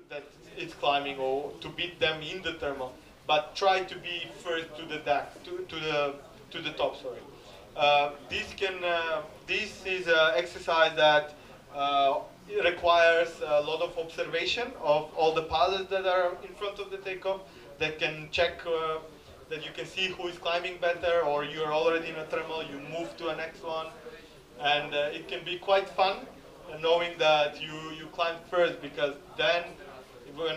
that it's climbing or to beat them in the thermal, but try to be first to the deck, to the top. Sorry. This is an exercise that it requires a lot of observation of all the pilots that are in front of the takeoff, that can check that you can see who is climbing better, or you're already in a thermal, you move to a next one, and it can be quite fun knowing that you climbed first, because then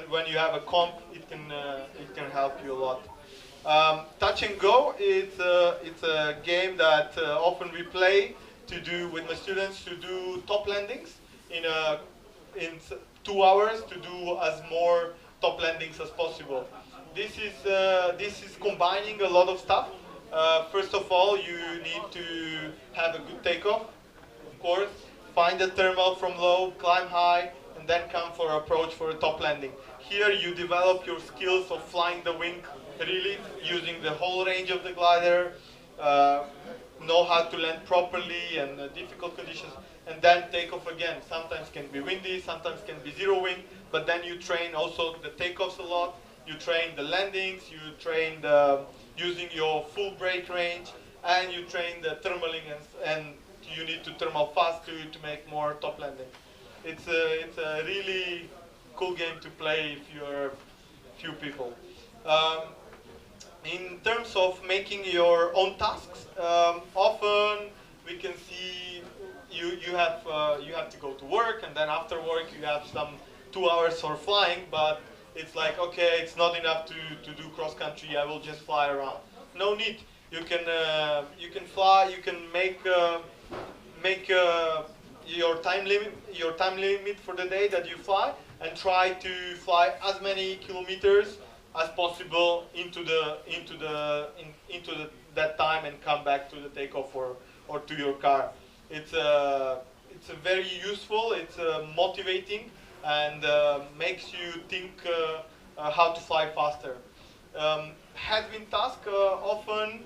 when you have a comp, it can help you a lot. Touch and go, it's a game that often we play to do with my students, to do top landings in a, in 2 hours, to do as more top landings as possible. This is combining a lot of stuff. First of all, you need to have a good takeoff, of course. Find the thermal from low, climb high, and then come for approach for a top landing. Here you develop your skills of flying the wing, really using the whole range of the glider, know how to land properly in difficult conditions, and then take off again. Sometimes can be windy, sometimes can be zero wind, but then you train also the takeoffs a lot. You train the landings, you train using your full brake range, and you train the thermaling, and you need to thermal fast to make more top landing. It's a really cool game to play if you're few people. In terms of making your own tasks, often we can see you have to go to work, and then after work you have some 2 hours for flying, but it's like, okay, it's not enough to do cross country, I will just fly around. No need. You can fly. You can make your time limit for the day that you fly, and try to fly as many kilometers as possible into that time, and come back to the takeoff or to your car. It's a very useful. It's motivating, and makes you think how to fly faster. Headwind task, often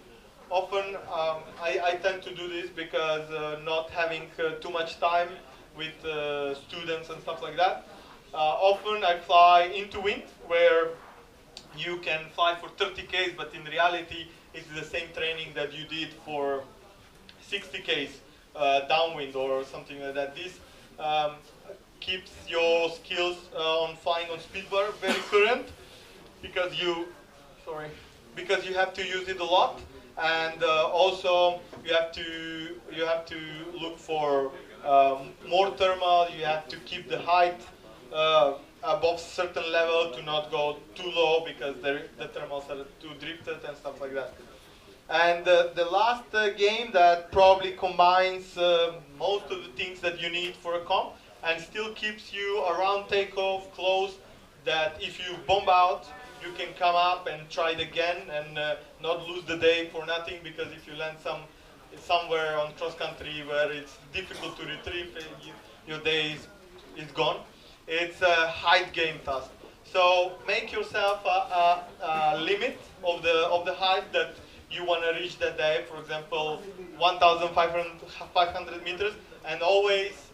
I tend to do this because not having too much time with students and stuff like that. Often I fly into wind, where you can fly for 30 Ks, but in reality it's the same training that you did for 60 Ks downwind or something like that. This keeps your skills on flying on speed bar very current, because you have to use it a lot, and also you have to look for more thermal. You have to keep the height above certain level to not go too low, because the thermals are too drifted and stuff like that. And the last game that probably combines most of the things that you need for a comp, and still keeps you around takeoff, close, that if you bomb out, you can come up and try it again, and not lose the day for nothing, because if you land somewhere on cross country where it's difficult to retrieve, your day is gone. It's a height game task. So make yourself a limit of the height that you want to reach that day. For example, 1,500 meters, and always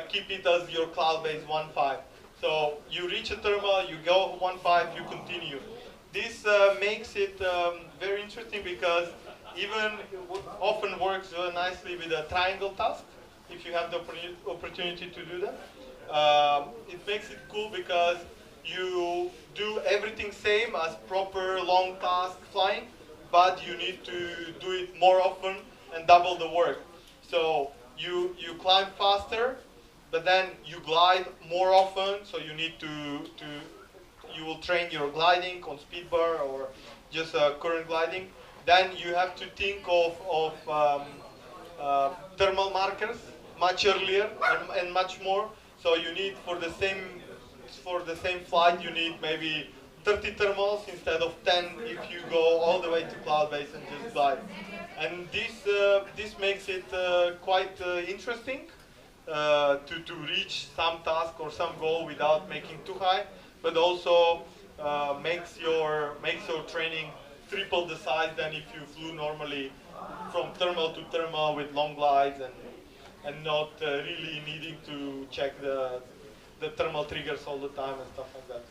keep it as your cloud base 1.5. So you reach a thermal, you go 1.5, you continue. This makes it very interesting, because even often works nicely with a triangle task, if you have the opportunity to do that. It makes it cool because you do everything same as proper long task flying, but you need to do it more often and double the work. So you climb faster, but then you glide more often, so you need you will train your gliding on speed bar or just current gliding. Then you have to think of thermal markers much earlier and much more. So you need for the same flight, you need maybe 30 thermals instead of 10 if you go all the way to cloud base and just glide. And this makes it quite interesting to reach some task or some goal without making too high, but also makes your training triple the size than if you flew normally from thermal to thermal with long glides and not really needing to check the thermal triggers all the time and stuff like that.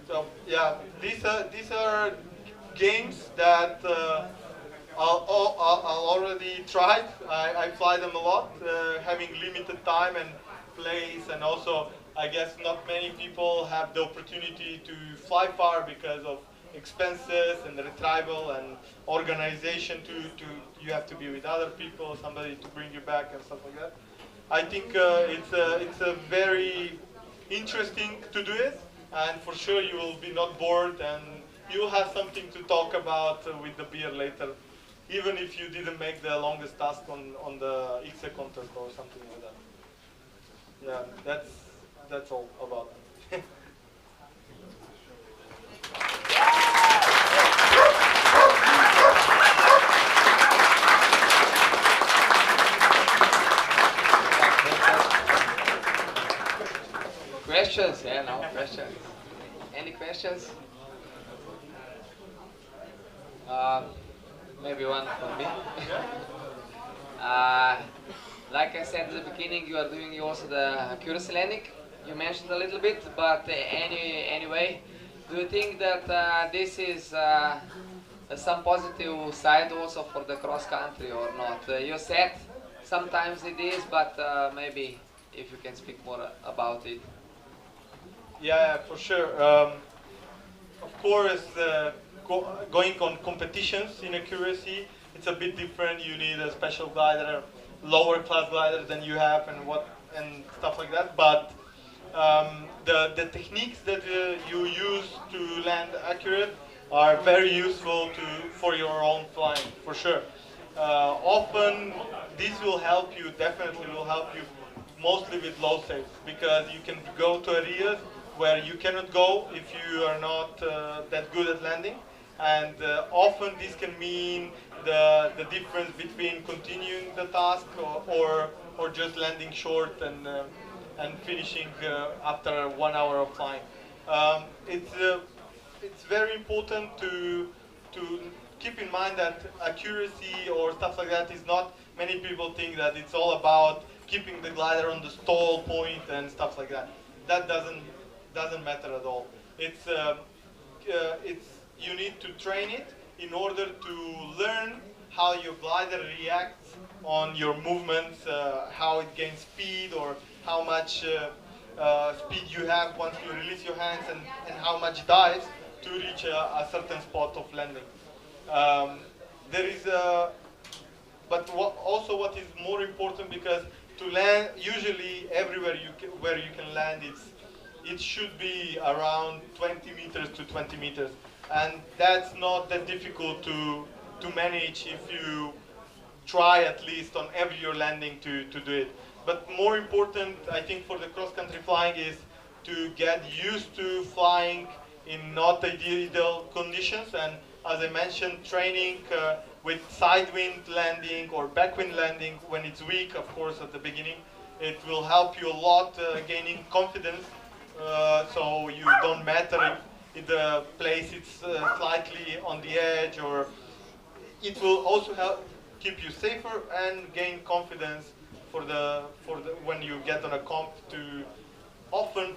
So yeah, these are games that I'll already tried. I fly them a lot, having limited time and place, and also I guess not many people have the opportunity to fly far because of expenses and retrieval and organization. To you have to be with other people, somebody to bring you back and stuff like that. I think it's a very interesting to do it, and for sure you will be not bored, and you will have something to talk about with the beer later, even if you didn't make the longest task on the XA contest or something like that. Yeah, that's all about it. Questions? Yeah, no questions. Any questions? Uh, Maybe one for me. uh, like I said at the beginning, you are doing also the accuracy landing. You mentioned a little bit, but anyway, do you think that this is some positive side also for the cross country or not? You said sometimes it is, but maybe if you can speak more about it. Yeah, for sure. Of course, going on competitions in accuracy, it's a bit different. You need a special glider, lower class glider than you have, and stuff like that. But the techniques that you use to land accurate are very useful for your own flying, for sure. Often, this will help you. Definitely will help you, mostly with low saves, because you can go to areas where you cannot go if you are not that good at landing. And often this can mean the difference between continuing the task or just landing short and finishing after 1 hour of flying. It's very important to keep in mind that accuracy or stuff like that is not. Many people think that it's all about keeping the glider on the stall point and stuff like that. That doesn't matter at all. It's you need to train it in order to learn how your glider reacts on your movements, how it gains speed, or how much speed you have once you release your hands, and how much dives to reach a certain spot of landing. There is but also what is more important, because to land, usually everywhere where you can land, it should be around 20 meters to 20 meters. And that's not that difficult to manage if you try at least on every your landing to do it. But more important, I think, for the cross-country flying is to get used to flying in not ideal conditions. And as I mentioned, training with side wind landing or backwind landing when it's weak, of course, at the beginning, it will help you a lot gaining confidence. So you don't matter if the place is slightly on the edge, or it will also help keep you safer and gain confidence for the when you get on a comp. To often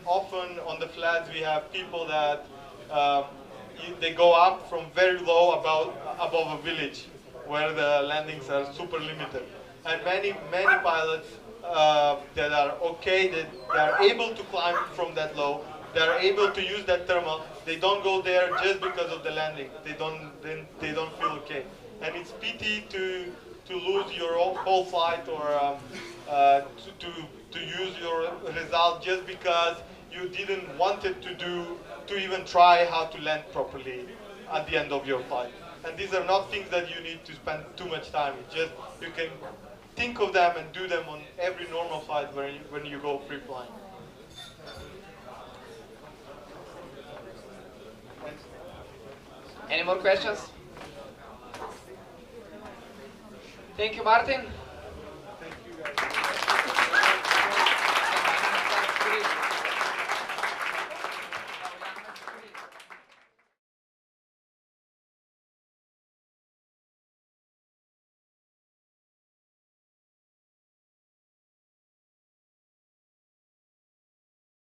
on the flats we have people that they go up from very low above a village where the landings are super limited, and many pilots that are okay, that they are able to climb from that low, they are able to use that thermal. They don't go there just because of the landing. They don't feel okay, and it's pity to lose your whole flight, or to use your result just because you didn't want it to even try how to land properly at the end of your flight. And these are not things that you need to spend too much time. It's just you can think of them and do them on every normal flight when you go free flying. Any more questions? Thank you, Martin.